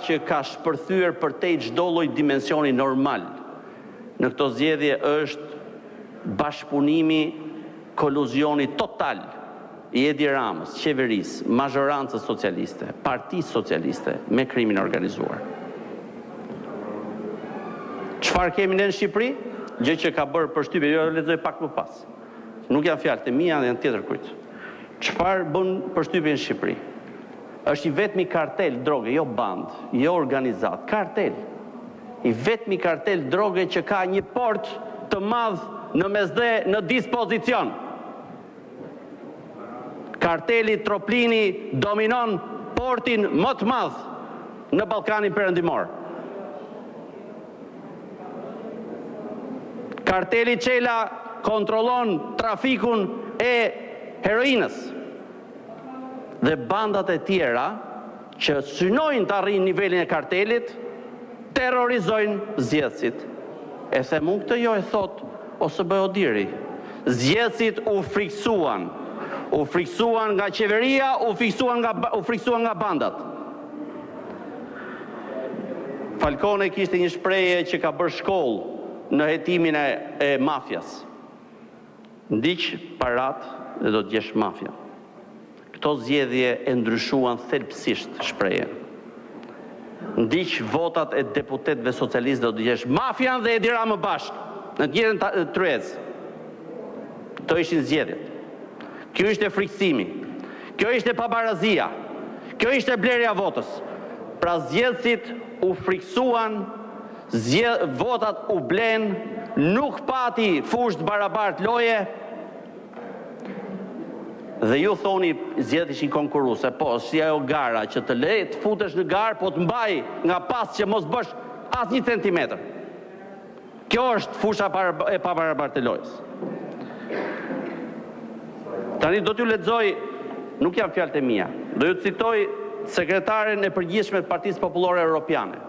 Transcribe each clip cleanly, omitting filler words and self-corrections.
që ka shpërthyer përtej çdo lloj dimensioni normal në këto zgjedhje është bashkëpunimi, koluzioni total i Edi Ramës, qeverisë, mazhorancës socialiste, Partisë Socialiste me krimin organizuar. Çfarë kemi ne në Shqipëri? Gjë që ka bërë përshtypje, jo lexoj pak më pas. Nuk janë fjalët e mia, janë tjetër kujt. Çfarë bën përshtypje në Shqipëri? Është i vetmi kartel droge, jo band, jo organizat, kartel. I vetmi kartel droge që ka një port të madh në mesdhe në dispozicion. Karteli Troplini dominon portin më të madh në Ballkanin Perëndimor. Karteli Çela kontrollon trafikun e heroinës. Dhe bandat e tjera që synojnë të arrijnë nivelin e kartelit, terrorizojnë zgjedhësit. E them unë këtë, jo e thot OSB Odiri. Zgjedhësit u friksuan. U friksuan nga qeveria, u friksuan nga bandat. Falcone kishte një shprehje që ka bërë shkollë në hetimin e mafjas. Ndiq parat dhe do të gjesh mafja. Këto zgjedhje e ndryshuan thelbësisht shprehjen. Ndiq votat e deputetëve socialistë dhe do të gjesh mafian dhe Edi Ramën bashkë në të njëjtën tryez. Këto ishin zgjedhjet. Kjo ishte friksimi. Kjo ishte pabarazia. Kjo ishte blerja votës. Pra zgjedhësit u friksuan, votat u blen, nuk pati fushë barabart loje, dhe ju thoni zgjedhjet ishin konkurruese. Po, si ajo gara që të le të futesh në garë, po të mbaj nga pas që mos bësh as 1 centimetër. Kjo është fusha e pabarabartë e lojës. Tani do t'ju lexoj, nuk janë fjalët e mia, do ju citoj sekretaren e përgjithshme të Partisë Popullore Europiane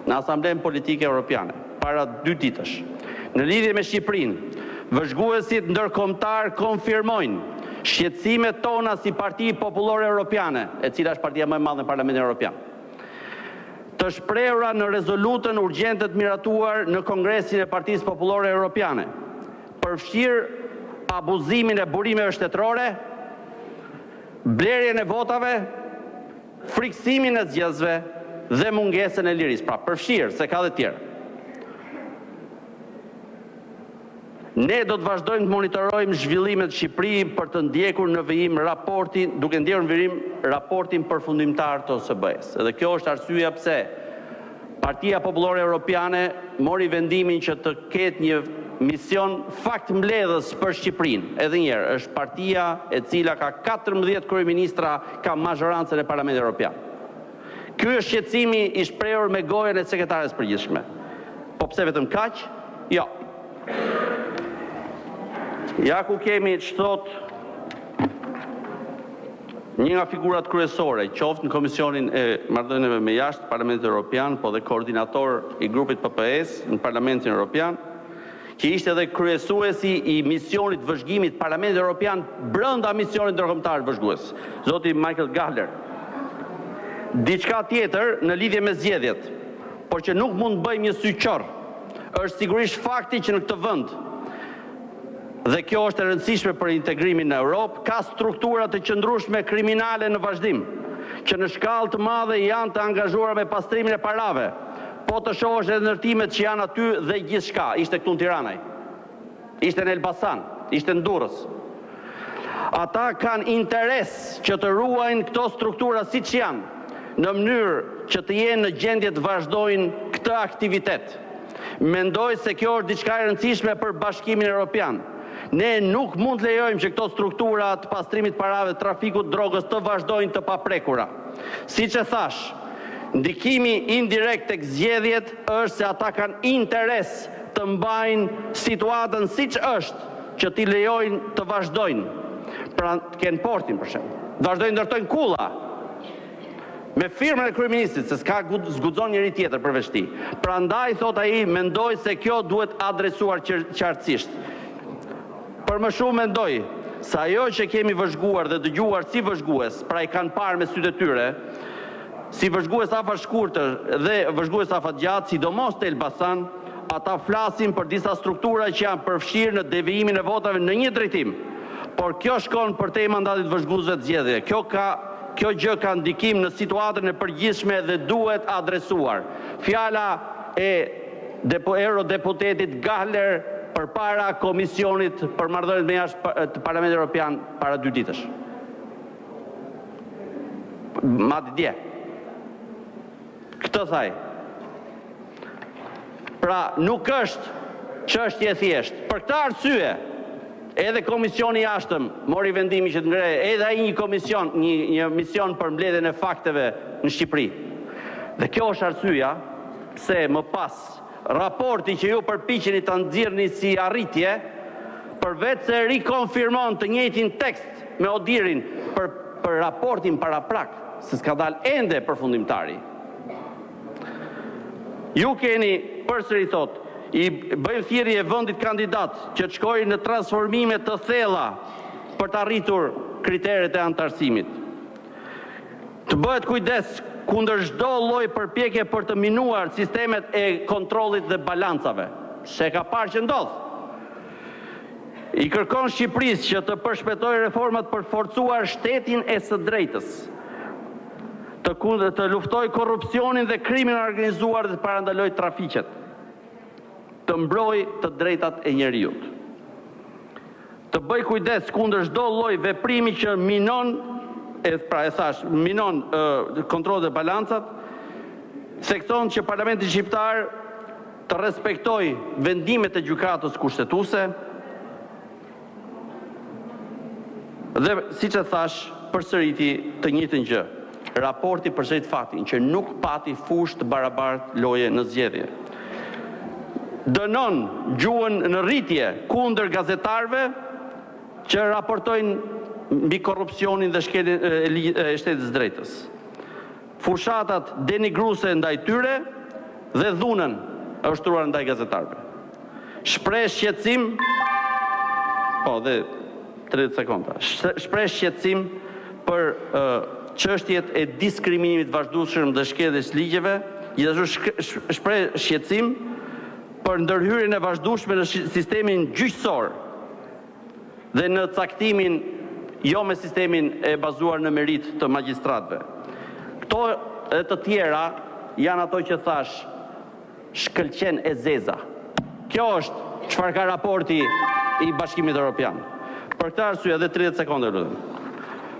në Asamblenë Politike Europiane para 2 ditësh. Në lidhje me Shqipërinë, vëzhguesit ndërkombëtar konfirmojnë shqetësimet tona si Parti Popullore Europiane, e cila është partia më e madhe në Parlamentin Evropian, të shprehura në rezolutën urgjente të miratuar në Kongresin e Partisë Popullore Europiane, përfshirë abuzimin e burimeve shtetërore, blerjen e votave, friksimin e zgjedhësve dhe mungesën e lirisë. Pra, përfshirë, se ka dhe tjerë. Ne do të vazhdojmë të monitorojmë zhvillimet në Shqipëri për të ndjekur në vijim raportin, duke ndjekur në vijim raportin përfundimtar të OSB-s. Edhe kjo është arsyeja pse Partia Popullore Europiane mori vendimin që të ketë një mision faktmbledhës për Shqipërinë. Edhe një herë, është partia e cila ka 14 kryeministra, ka mazhorancën e Parlamentit Evropian. Ky është shqetësimi i shprehur me gojën e sekretares përgjithshme. Po pse vetëm kaq? Jo. Ja ku kemi ç'thot një nga figurat kryesore, qoftë në Komisionin e Marrëdhënieve me Jashtë Parlamentit Evropian, po dhe koordinator i grupit PPS në Parlamentin Evropian, që ishte edhe kryesuesi i misionit vëzhgimit Parlamentit Evropian brenda misionit ndërkombëtar vëzhgues, zoti Michael Gahler. Diçka tjetër në lidhje me zgjedhjet, por që nuk mund të bëjmë një syqor, është sigurisht fakti që në këtë vend, dhe kjo është e rëndësishme për integrimin në Europë, ka struktura të qëndrueshme kriminale në vazhdim, që në shkallë të madhe janë të angazhuar me pastrimin e parave, po të shohësh edhe ndërtimet që janë aty dhe gjithçka. Ishte këtu në Tiranaj, ishte në Elbasan, ishte në Durrës. Ata kanë interes që të ruajnë këto struktura siç janë, në mënyrë që të jenë në gjendje të vazhdojnë këtë aktivitet. Mendoj se kjo është diçka e rëndësishme për Bashkimin Evropian. Ne nuk mund të lejojmë që këto struktura të pastrimit parave, trafikut drogës të vazhdojnë të paprekura. Siç e thash, ndikimi indirekt tek zgjedhjet është se ata kanë interes të mbajnë situatën siç është, që t'i lejojnë të vazhdojnë. Pra të kenë portin për shembull. Vazhdojnë ndërtojnë kulla me firmën e kryeministit, se s'ka zguxon njëri tjetër përveç tij. Prandaj thot ai, mendoj se kjo duhet adresuar qartësisht. Për më shumë mendoj se ajo që kemi vëzhguar dhe dëgjuar si vëzhgues, pra i kanë parë me sytë e tyre, si vëzhgues afat shkurtër dhe vëzhgues afat gjatë, sidomos të Elbasan, ata flasin për disa struktura që janë përfshirë në devijimin e votave në një drejtim. Por kjo shkon për te mandatit vëzhguesve të zgjedhjeve. Kjo gjë ka ndikim në situatën e përgjithshme dhe duhet adresuar. Fjala e eurodeputetit Gahler përpara Komisionit për Marrëdhëniet me Jashtë të Parlamentit Evropian para 2 ditësh. Madje dje. Këtë thaj. Pra nuk është çështje thjesht. Për këtë arsye, edhe Komisioni i Jashtëm mori vendimin që të ngre edhe ai një mision për mbledhjen e fakteve në Shqipëri. Dhe kjo është arsyeja pse më pas raporti që ju përpiqeni ta nxjerrni si arritje, përveç se rikonfirmon të njëjtin tekst me Odirin për raportin paraprak, se s'ka dalë ende përfundimtari. Ju keni përsëri thot, i bëjmë thirrje e vendit kandidat që të shkojë në transformime të thella për të arritur kriteret e antarësimit. Të bëhet kujdes kundër çdo lloj përpjekje për të minuar sistemet e kontrollit dhe balancave. Se ka parë që ndodh. I kërkon Shqipërisë që të përshpejtojë reformat për forcuar shtetin e së drejtës, të luftoj korrupsionin dhe krimin organizuar dhe të parandaloj trafiqet, të mbroj të drejtat e njerëzit. Të bëj kujdes kundër çdo lloj veprimi që minon kontrollet dhe balancat, thekson që Parlamenti Shqiptar të respektoj vendimet e gjykatës kushtetuese dhe, siç e thash, përsëriti të njëjtën gjë. Raporti përsërit faktin që nuk pati fushë të barabartë loje në zgjedhje. Dënon gjuhën në rritje kundër gazetarëve që raportojnë mbi korrupsionin dhe shkeljen e shtetit të drejtës. Fushatat denigruese ndaj tyre dhe dhunën e ushtruar ndaj gazetarëve. Shpreh shqetësim, dhe 30 sekonda. Shpreh shqetësim për çështjet e diskriminimit vazhdueshëm dhe shkeljes ligjeve, gjithashtu shpreh shqetësim për ndërhyrjen e vazhdueshme në sistemin gjyqësor dhe në caktimin jo me sistemin e bazuar në merit të magjistratëve. Këto e të tjera janë ato që thash shkëlqen e zeza. Kjo është çfarë ka raporti i Bashkimit Evropian. Për këtë arsye, edhe 30 sekonda lutem.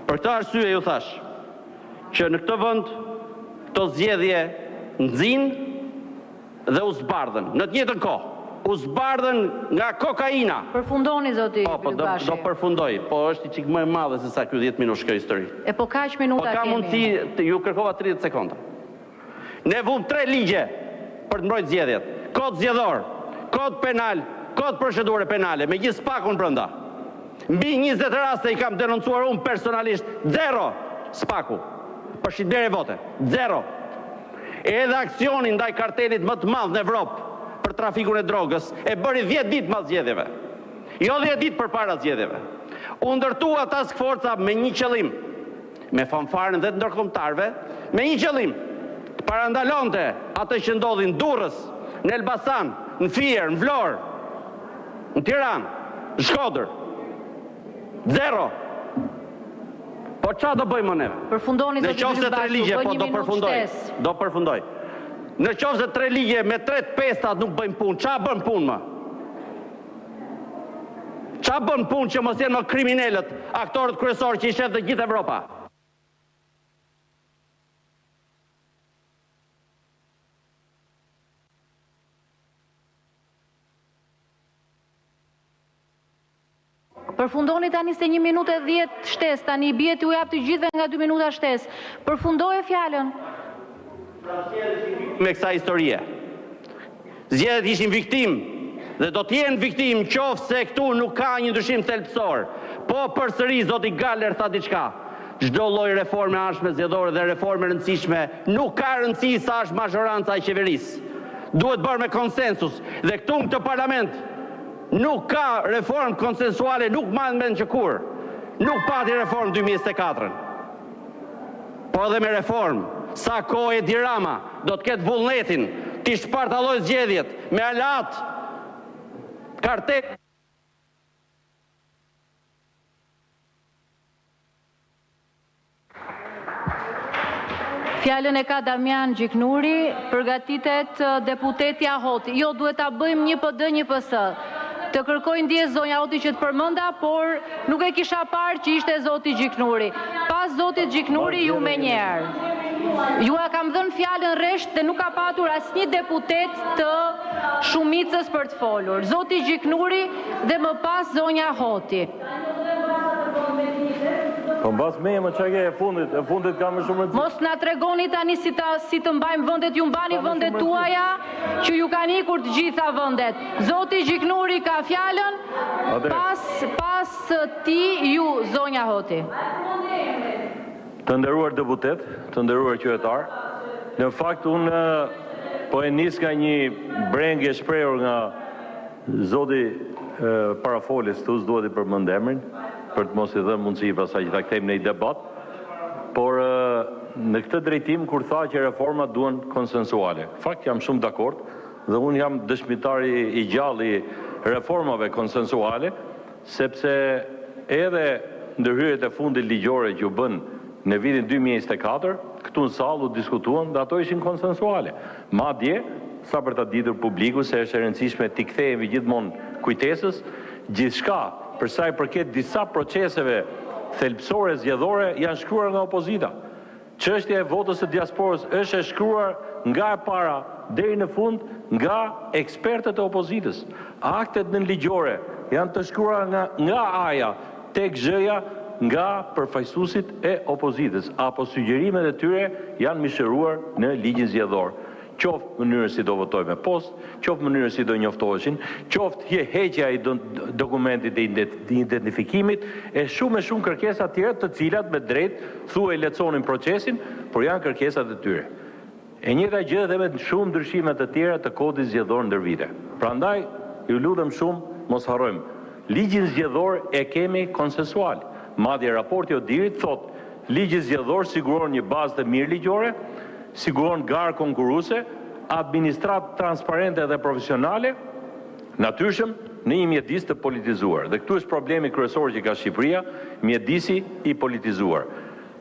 Për këtë arsye ju thash që në këtë vend këto zgjedhje nxjinë dhe u zbardhen në të njëjtën kohë. U zbardhen nga kokaina. Përfundoni zoti Yllbashi. Do përfundoj, po është i çik më e madhe se sa ky 10 minutë kjo histori. Po kaq minuta kemi. Po ka mundësi, ju kërkova 30 sekonda. Ne vum 3 ligje për të mbrojtur zgjedhjet. Kod zgjedhor, kod penal, kod procedure penale, me gjithë spakun brenda. Mbi 20 raste i kam denoncuar unë personalisht, 0 spaku. Për shitblerje vote, 0. Edhe aksionin ndaj kartelit më të madh në Evropë për trafikun e drogës e bëri 10 ditë mas zgjedhjeve. Jo 10 ditë përpara zgjedhjeve. U ndërtua task forca me një qëllim, me fanfarën dhe të ndërkombëtarëve, me një qëllim, të parandalonte atë që ndodhi në Durrës, në Elbasan, në Fier, në Vlorë, në Tiranë, në Shkodër. 0. Po çfarë do bëjmë neve? Përfundoni zoti Yllbashi. Në qoftë se 3 ligje, po do përfundoj. Në qoftë se 3 ligje me 3 pestat nuk bëjmë punë, çfarë bën punë më? Çfarë bën punë që mos jenë më kriminalët, aktorët kryesorë që i shef dhe gjithë Evropa? Përfundoni tani se 1 minutë e 10 shtesë, tani i bie t'ju jap të gjithëve nga 2 minuta shtesë. Përfundoje fjalën. Me kësaj historie. Zgjedhjet ishin viktim dhe do të jenë viktim qoftë këtu nuk ka një ndryshim thelbësor. Po përsëri zoti Galer tha diçka. Çdo lloj reforme anshme zgjedhore dhe reforme rëndësishme nuk ka rëndësi sa është mazhoranca e qeverisë. Duhet bërë me konsensus dhe këtu në këtë parlament nuk ka reformë konsensuale, nuk marrën mend që kur. Nuk pati reformë 2024. po edhe me reformë. Sa kohë Edi Rama do të ketë vullnetin t'i shpartalloj zgjedhjet me alat, kartek. Fjalën e ka Damian Gjiknuri, përgatitet deputeti Ahoti. Jo, duhet ta bëjmë një PD, një PS. Të kërkoj ndjes zonja Ahoti që të përmenda, por nuk e kisha parë që ishte zoti Gjiknuri. Pas zotit Gjiknuri, ju me njerë. Ju a kam dhënë fjalën rresht dhe nuk ka patur asnjë deputet të shumicës për të folur. Zoti Gjiknuri dhe më pas zonja Ahoti. Po mbas me më çka ke e fundit ka më shumë rëndësi. Mos na tregoni tani si të mbajmë vendet, ju mbani vendet tuaja që ju kanë ikur të gjitha vendet. Zoti Gjiknuri ka fjalën, pas ti ju zonja Hoti. Të nderuar deputet, të nderuar qytetar, në fakt unë po e nis nga një brengje shprehur nga zoti parafolis, tu s'duhet i përmend emrin, për të mos i dhënë mundësi pasaj që ta kthejmë në një debat, por në këtë drejtim kur tha që reformat duhen konsensuale. Fakt jam shumë dakord dhe unë jam dëshmitari i gjallë i reformave konsensuale, sepse edhe ndërhyrjet e fundit ligjore që u bën në vitin 2024, këtu në sallë u diskutuan dhe ato ishin konsensuale. Madje, sa për ta ditur publiku se është e rëndësishme t'i kthehemi gjithmonë kujtesës, gjithçka për sa i përket disa proceseve thelbësore zgjedhore janë shkruar nga opozita. Çështja e votës së diasporës është e shkruar nga e para deri në fund nga ekspertët e opozitës. Aktet nënligjore janë të shkruar nga A-ja tek Z-ja nga përfaqësuesit e opozitës, apo sugjerimet e tyre janë mishëruar në ligjin zgjedhor. Qoftë mënyrën si do votojmë me post, qoftë mënyrën si do njoftoheshin, qoftë heqja i dokumentit e identifikimit, e shumë kërkesa tjera të cilat me drejt thuaj leconin procesin, por janë kërkesat e tyre. E njëjta gjë edhe me shumë ndryshimet të tjera të kodit zgjedhor ndër vite. Prandaj, ju lutem shumë, mos harrojmë, ligjin zgjedhor e kemi konsensual. Madje raporti Odirit thotë, ligji zgjedhor siguron një bazë të mirë ligjore, siguron garë konkurruese, administratë transparente dhe profesionale, natyrshëm në një mjedis të politizuar. Dhe këtu është problemi kryesor që ka Shqipëria, mjedisi i politizuar.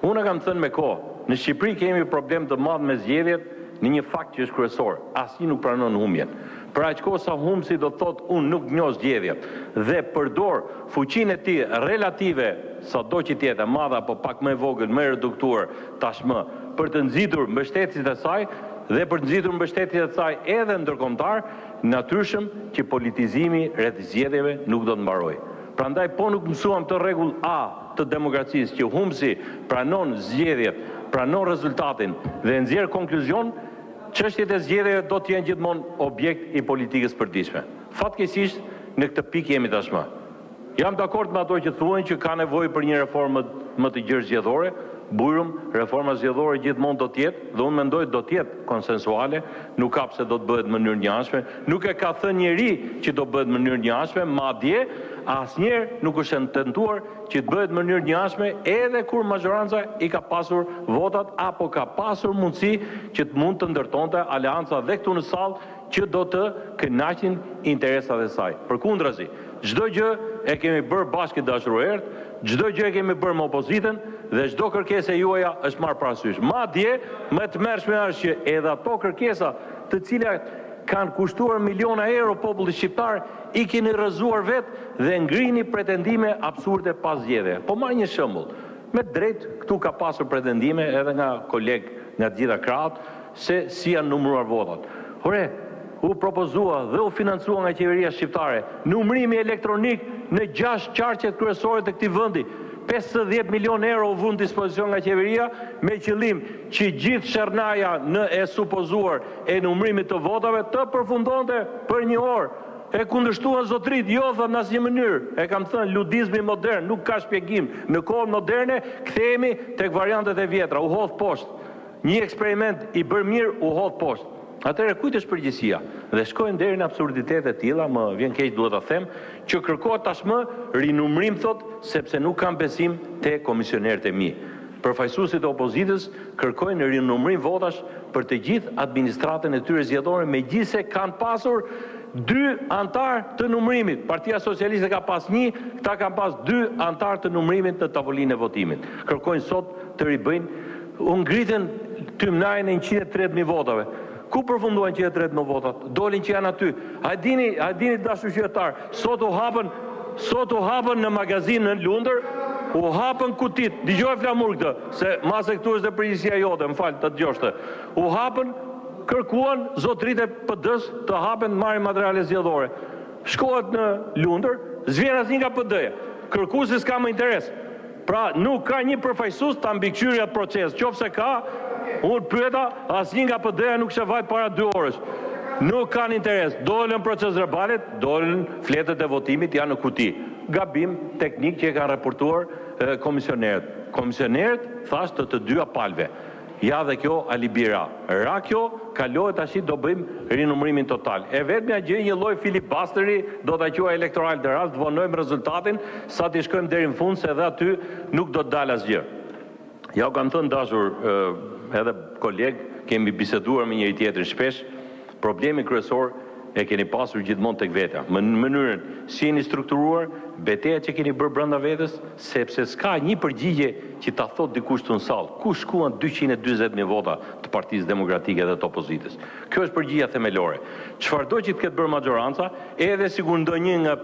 Unë kam thënë me kohë, në Shqipëri kemi problem të madh me zgjedhjet në një fakt që është kryesor, asnjë nuk pranon humbjen. Për aq kohë sa humbsi do thotë unë nuk njoh zgjedhjet dhe përdor fuqinë e tij relative, sado që të jetë e madhe apo pak më e vogël, më reduktuar tashmë, për të nxitur mbështetësit e saj dhe për të nxitur mbështetësit e saj edhe ndërkombëtar, natyrshëm që politizimi rreth zgjedhjeve nuk do të mbarojë. Prandaj po nuk mësuam të rregull A të demokracisë që humbsi pranon zgjedhjet, pranon rezultatin dhe nxjerr konkluzion, çështjet e zgjedhjeve do të jenë gjithmonë objekt i politikës përditshme. Fatkeqësisht në këtë pikë jemi tashmë. Jam dakord me ato që thuajnë që ka nevojë për një reformë më të gjerë zgjedhore. Bujrum, reforma zgjedhore gjithmonë do të jetë, dhe unë mendoj do të jetë konsensuale, nuk ka pse do të bëhet në mënyrë njëanshme, nuk e ka thënë njeri që do bëhet në mënyrë njëanshme, madje asnjëherë nuk është tentuar që të bëhet në mënyrë njëanshme edhe kur majoranca i ka pasur votat apo ka pasur mundësi që të mund të ndërtonte aleanca dhe këtu në sallë që do të kënaqin interesat e saj. Përkundrazi, çdo gjë e kemi bërë bashkë dashuruar, çdo gjë e kemi bërë me opozitën dhe çdo kërkesë juaja është marrë parasysh. Madje më të mërshme është që edhe ato kërkesa të cilat kanë kushtuar miliona euro popullit shqiptar i keni rrëzuar vetë dhe ngrini pretendime absurde pas zgjedhjeve. Po marr një shembull. Me drejt këtu ka pasur pretendime edhe nga koleg nga të gjitha krahët se si janë numëruar votat. Ore, u propozua dhe u financua nga qeveria shqiptare numërimi elektronik në 6 qarqet kryesore të këtij vendi. 50 milion euro u vënë dispozicion nga qeveria me qëllim që gjithë shernaja në e supozuar e numërimit të votave të përfundonte për një orë. E kundërshtuan zotrit, jo thënë në asnjë mënyrë. E kam thënë, ludizmi modern nuk ka shpjegim. Në kohën moderne kthehemi tek variantet e vjetra, u hodh poshtë. Një eksperiment i bërë mirë u hodh poshtë. Atëherë kujt është përgjegjësia? Dhe shkojnë deri në absurditete të tilla, më vjen keq duhet ta them, që kërkohet tashmë rinumërim thot sepse nuk kam besim te komisionerët e mi. Përfaqësuesit e opozitës kërkojnë rinumërim votash për të gjithë administratën e tyre zgjedhore, megjithse kanë pasur 2 antar të numërimit. Partia Socialiste ka pas 1, këta kanë pas 2 antar të numërimit në tavolinë e votimit. Kërkojnë sot të ribëjnë, u ngritën tymnajin e 130.000 votave. Ku përfunduan 130.000 votat? Dolin që janë aty. A dini dashur qytetar, sot u hapën në magazinë në Lundër, u hapën kutit, dëgjoj flamur këtë, se mase këtu është dhe përgjësia jote, më falë të dëgjoshte. U hapën, kërkuan zotërit e PD-s të hapen marrin materiale zgjedhore. Shkohet në Lundër, zvjen asnjë nga PD-ja. Kërkuesi s'ka më interes. Pra nuk ka një përfaqësues ta mbikëqyrë atë proces. Qofse ka, unë pyeta, asnjë nga PD-ja nuk shëvaj para 2 orësh. Nuk kanë interes. Dolën proces verbalet, dolën fletët e votimit janë në kuti. Gabim teknik që e kanë raportuar komisionerët. Komisionerët thashë të 2 palëve. Ja dhe kjo alibira. Ra kjo, kalohet tash do bëjmë rinumërimin total. E vetmja gjë një lloj filibasteri do ta quaj elektoral të rast, vonojmë rezultatin sa të shkojmë deri në fund se edhe aty nuk do të dalë asgjë. Ja u kam thënë dashur edhe koleg, kemi biseduar me njëri tjetrin shpesh, problemi kryesor e keni pasur gjithmonë tek vetja. Në mënyrën si jeni strukturuar, betejat që keni bërë brenda vetes, sepse s'ka një përgjigje që ta thot dikush të në sallë, ku shkuan 240.000 vota të Partisë Demokratike dhe të opozitës. Kjo është përgjigja themelore. Çfarëdo që të ketë bërë majoranca, edhe sikur ndonjë nga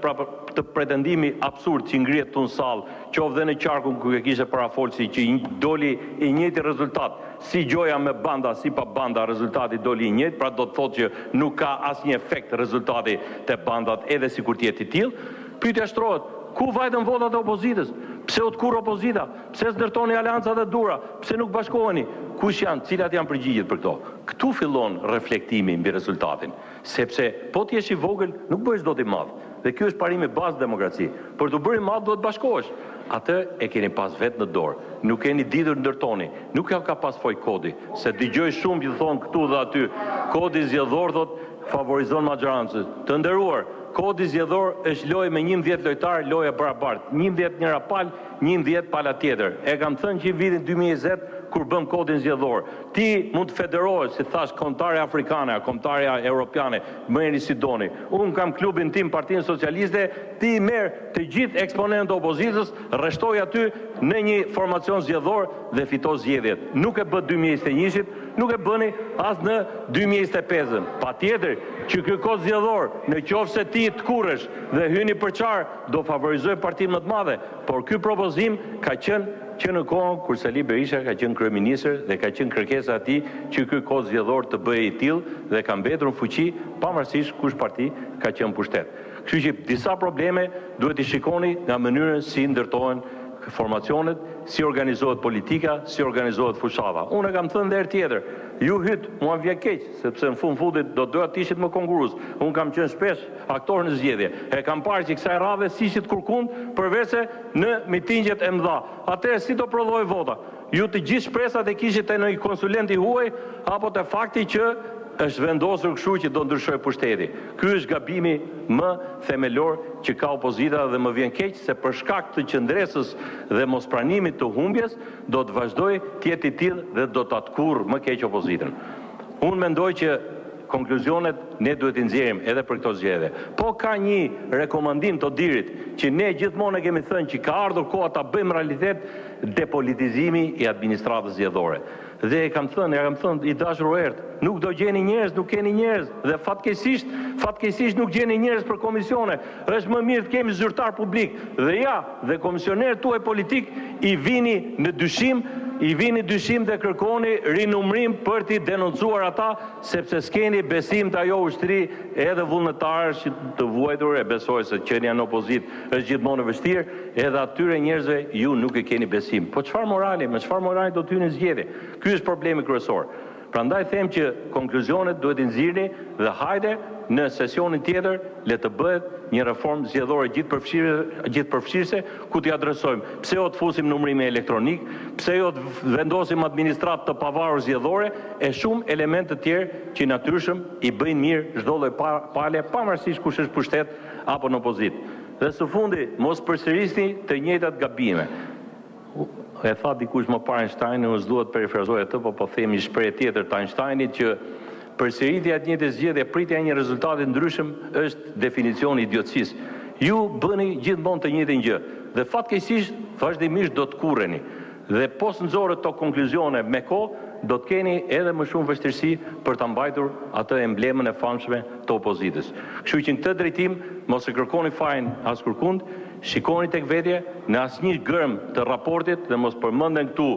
të pretendimi absurd që ngrihet të në sallë, qoftë dhe në qarkun ku e kishte parafolsi që doli i njëjti rezultat, si gjoja me banda, si pa banda, rezultati doli i njëjtë, pra do të thotë që nuk ka asnjë efekt rezultati te bandat edhe sikur të jetë i tillë. Pyetja shtrohet, ku vajtën votat e opozitës? Pse u tkur opozita? Pse s'ndërtoni aleancat e dura? Pse nuk bashkoheni? Kush janë? Cilat janë përgjigjet për këto? Këtu fillon reflektimi mbi rezultatin, sepse po ti jesh i vogël, nuk bëhesh dot i madh. Dhe ky është parimi bazë demokraci. Për të bërë i madh duhet bashkohesh. Atë e keni pas vetë në dorë. Nuk keni ditur ndërtoni. Nuk ka pas foj kodi, se dëgjoj shumë që thonë këtu dhe aty. Kodi zgjedhor thot favorizon majorancën. Të nderuar, kodi zgjedhor është lojë me 11 lojtar, lojë e barabartë. 11 njëra palë, 11 pala tjetër. E kam thënë që vitin 2020 kur bëm kodin zgjedhor. Ti mund të federohesh, si thash, kombëtarja afrikane, kombëtarja europiane, merrni si doni. Unë kam klubin tim, Partinë Socialiste, ti merr të gjithë eksponentët e opozitës, rreshtoj aty në një formacion zgjedhor dhe fito zgjedhjet. Nuk e bë 2021-shit, nuk e bëni as në 2025-ën. Patjetër që ky kod zgjedhor, në qoftë se ti të kurresh dhe hyni për çar, do favorizoj partinë më të madhe, por ky propozim ka qenë që në kohën kur Sali Berisha ka qenë kryeministër dhe ka qenë kërkesa e tij që ky kod zgjedhor të bëhej i tillë dhe ka mbetur në fuqi pavarësisht kush parti ka qenë pushtet. Kështu që disa probleme duhet i shikoni nga mënyrën si ndërtohen formacionet, si organizohet politika, si organizohet fushata. Unë e kam thënë dhe herë tjetër, ju hyt, mua vjen keq, sepse në fundit do doja të ishit më konkurrues. Unë kam qenë shpesh aktor në zgjedhje. E kam parë që kësaj radhe si ishit kurkund, përveçse në mitingjet e mëdha. Atëherë si do prodhoj vota? Ju të gjithë shpresat e kishit te një konsulent i huaj apo te fakti që është vendosur kështu që do ndryshoj pushteti. Ky është gabimi më themelor që ka opozita dhe më vjen keq se për shkak të qëndresës dhe mospranimit të humbjes do të vazhdoj të jetë i tillë dhe do ta tkurr më keq opozitën. Unë mendoj që konkluzionet ne duhet i nxjerrim edhe për këto zgjedhje. Po ka një rekomandim të Odirit që ne gjithmonë e kemi thënë që ka ardhur koha ta bëjmë realitet depolitizimi i administratës zgjedhore. Dhe e kam thënë i dashur Ert, nuk do gjeni njerëz, nuk keni njerëz dhe fatkeqësisht nuk gjeni njerëz për komisione. Është më mirë të kemi zyrtar publik. Dhe ja, dhe komisionerët tuaj politik i vini në dyshim dhe kërkoni rinumërim për t'i denoncuar ata, sepse s'keni besim të ajo ushtri edhe vullnetarësh që të vuajtur, e besoj se qenia në opozit është gjithmonë e vështirë, edhe atyre njerëzve ju nuk e keni besim. Po çfarë morali, me çfarë morali do të hyni në zgjedhje? Ky është problemi kryesor. Prandaj them që konkluzionet duhet i nxirrni dhe hajde në sesionin tjetër le të bëhet një reformë zgjedhore gjithëpërfshirëse ku t'i adresojmë pse jo të fusim numërimin elektronik, pse jo të vendosim administratë të pavarur zgjedhore e shumë elemente të tjerë që natyrshëm i bëjnë mirë çdo lloj pale pavarësisht kush është pushtet apo në opozitë. Dhe së fundi mos përsërisni të njëjtat gabime. e tha dikush më parë Einstein, unë s'duhet perifrazoj atë, po themi shprehje tjetër të Einsteinit që përsëritja e të njëjtës zgjedhje, pritja e një rezultati ndryshëm është definicioni i idiotësisë. Ju bëni gjithmonë të njëjtën gjë dhe fatkeqësisht vazhdimisht do të kurreni. Dhe pos nxorët to konkluzione me kohë, do të keni edhe më shumë vështirësi për ta mbajtur atë emblemën e famshme të opozitës. Kështu që në këtë drejtim mos e kërkoni fajin as kërkund, shikoni tek vetja në asnjë gërm të raportit dhe mos përmenden këtu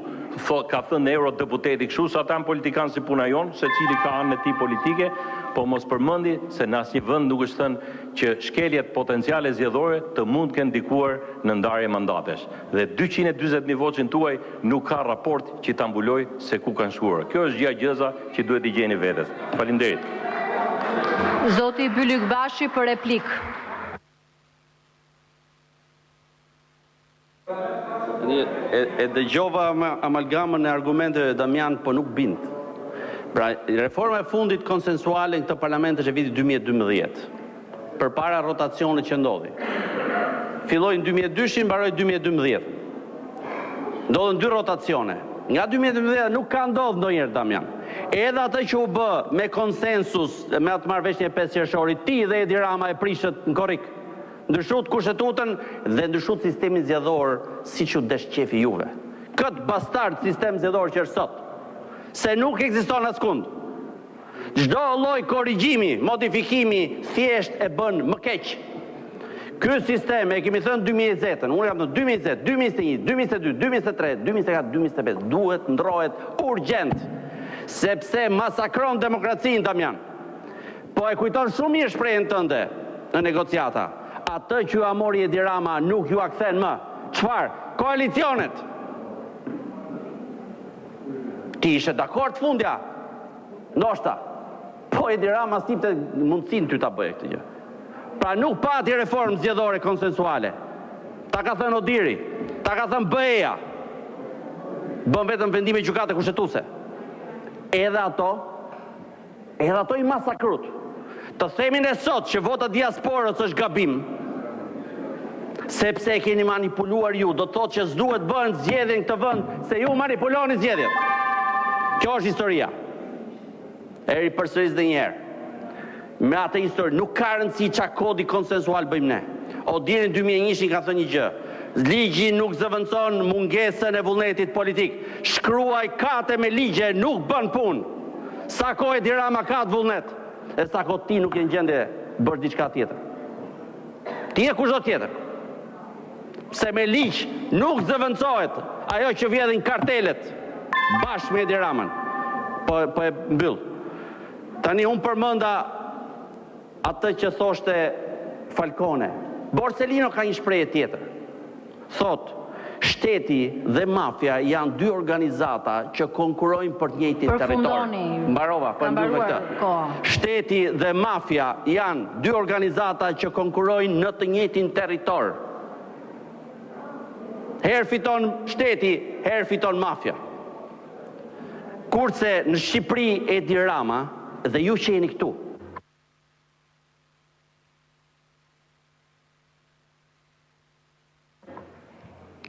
ka thënë eurodeputeti kështu sa ata politikanë si puna jon, secili ka anën e tij politike, po mos përmendi se në asnjë vend nuk është thënë që shkeljet potenciale zgjedhore të mund të kenë ndikuar në ndarje mandatesh. Dhe 240.000 voçin tuaj nuk ka raport që ta mbuloj se ku kanë shkuar. Kjo është gjë gjëza që duhet i gjeni vetes. Faleminderit. Zoti Bylykbashi për replik. E dëgjova amalgamën e argumenteve Damian, po nuk bind. Pra, reforma e fundit konsensuale në këtë parlament është e vitit 2012, përpara rotacionit që ndodhi. Filloi në 2002, mbaroi 2012. Ndodhen 2 rotacione. Nga 2012 nuk ka ndodhur ndonjëherë, Damian. Edhe atë që u bë me konsensus, me atë marrëveshje 5 qershorit, ti dhe Edi Rama e prishët në korrik. Ndryshut kushtetutën dhe ndryshut sistemin zgjedhor siç u desh qefi juve. Këtë bastard sistem zgjedhor që është sot, se nuk ekziston askund. Çdo lloj korrigjimi, modifikimi thjesht e bën më keq. Ky sistem e kemi thënë 2020-ën, unë jam në 2020, 2021, 2022, 2023, 2024, 2025, duhet ndrohet urgjent, sepse masakron demokracinë, Damian. Po e kujton shumë mirë shprehjen tënde në negociata. Atë që ju amori Edi Rama nuk ju a kthen më. Çfarë? Koalicionet. Ti ishe dakord fundja? Ndoshta. Po Edi Rama s'kipte mundësinë ty ta bëje këtë gjë. Pra nuk pati reformë zgjedhore konsensuale. Ta ka thënë Odiri, ta ka thënë BE-ja. Bën vetëm vendime gjykate kushtetuese. Edhe ato i masakrut. Të themin e sot që vota diasporës është gabim, sepse e keni manipuluar ju, do të thotë që s'duhet bën zgjedhje në këtë vend, se ju manipuloni zgjedhjet. Kjo është historia. E ripërsëris edhe një herë. Me atë histori nuk ka rëndësi çka kodi konsensual bëjmë ne. Odiri në 2001 ka thënë një gjë. Ligji nuk zëvendëson mungesën e vullnetit politik. Shkruaj kate me ligje nuk bën punë. Sa kohë Edi Rama ka të vullnet, e sa kohë ti nuk je në gjendje bërë diçka tjetër. Ti e kushdo tjetër. Se me ligj nuk zëvendësohet ajo që vjedhin në kartelet bashkë me Edi Ramën. Po e mbyll. Tani unë përmenda atë që thoshte Falcone. Borsellino ka një shprehje tjetër. Thot, shteti dhe mafia janë 2 organizata që konkurrojnë për të njëjtin territor. Mbarova, po mbyll me këtë. Shteti dhe mafia janë 2 organizata që konkurrojnë në të njëjtin territor. Herë fiton shteti, herë fiton mafia. Kurse në Shqipëri Edi Rama dhe ju që jeni këtu,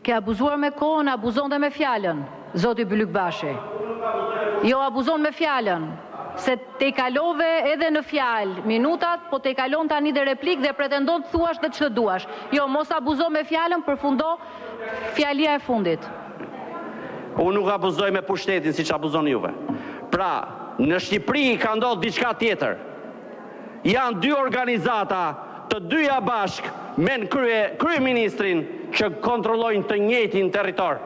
ke abuzuar me kohën, abuzon dhe me fjalën, zoti Bylykbashi. Jo, abuzon me fjalën, se te kalove edhe në fjalë minutat, po te kalon tani dhe replik dhe pretendon të thuash dhe ç'të duash. Jo, mos abuzon me fjalën, përfundo fjalia e fundit. Unë nuk abuzoj me pushtetin siç abuzon juve. Pra, në Shqipëri ka ndodhur diçka tjetër. Janë 2 organizata, të dyja bashk me kryeministrin që kontrollojnë të njëjtin territor.